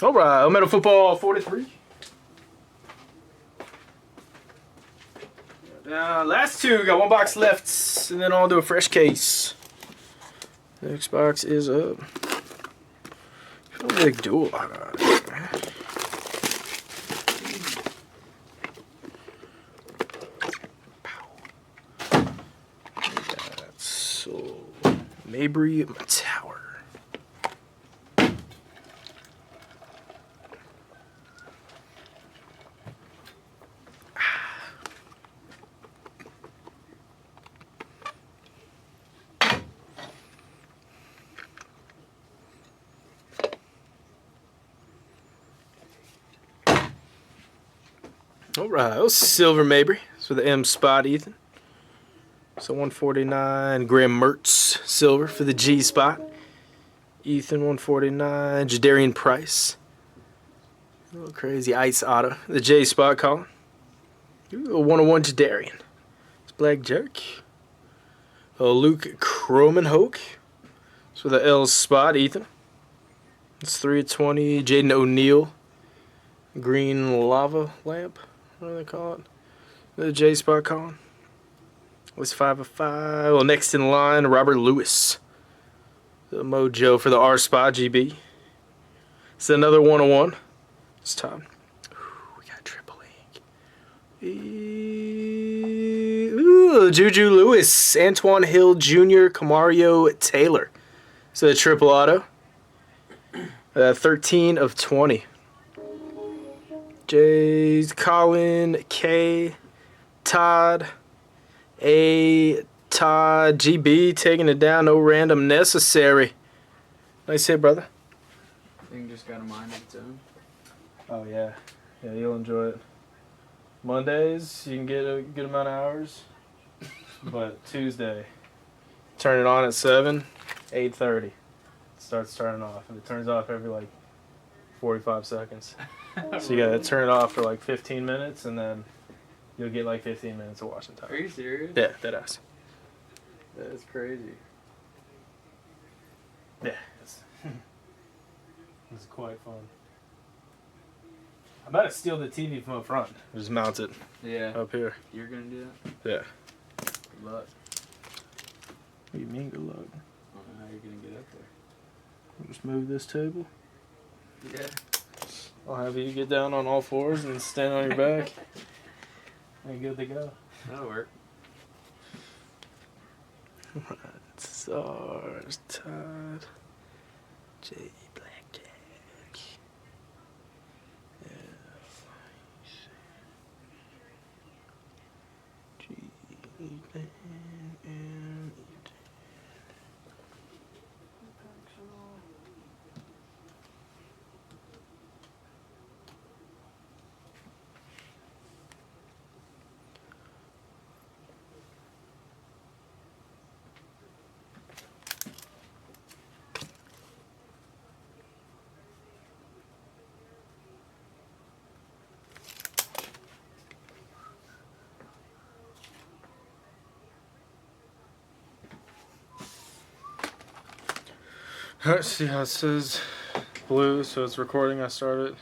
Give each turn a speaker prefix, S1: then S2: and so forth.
S1: All right, Metal Football 43. Last two, got one box left, and then I'll do a fresh case. Next box is up. Feel big dual. So, Mabry Tower. All right, that was Silver Mabry. So the M spot, Ethan. So 149, Graham Mertz, silver for the G spot. Ethan 149, Jadarian Price. A little crazy ice auto. The J spot, Colin. Ooh, a 101 Jadarian. It's Black Jerk. Luke Cromanhoke. So the L spot, Ethan. It's 320, Jaden O'Neal. Green lava lamp. What do they call it? The J spot, Colin. Was 5 of 5. Well, next in line, Robert Lewis. The Mojo for the R spot, GB. It's another 101. It's Todd. Ooh, we got triple ink. Ooh, Juju Lewis, Antoine Hill Jr., Camario Taylor. So the triple auto. 13 of 20. J's, Colin, K, Todd, A, Todd, GB taking it down. No random necessary. Nice hit, brother.
S2: I think just got a mind of its own.
S1: Oh, yeah. Yeah, you'll enjoy it. Mondays, you can get a good amount of hours. But Tuesday, turn it on at 7, 8:30. It starts turning off. And it turns off every, 45 seconds. So you gotta turn it off for 15 minutes, and then you'll get 15 minutes of watching time.
S2: Are you serious?
S1: Yeah, deadass.
S2: That's crazy.
S1: Yeah, it's quite fun. I'm about to steal the TV from up front. Just mount it
S2: Yeah.
S1: up here.
S2: You're gonna do that?
S1: Yeah.
S2: Good luck.
S1: What do you mean, good luck?
S2: I don't know how you're gonna get up there.
S1: Just move this table.
S2: Yeah.
S1: I'll have you get down on all fours and stand on your back. And good to go.
S2: That'll work.
S1: Stars, Todd, J, Blackjack, F, G, N, M, Alright, see how it says blue, so it's recording. I started.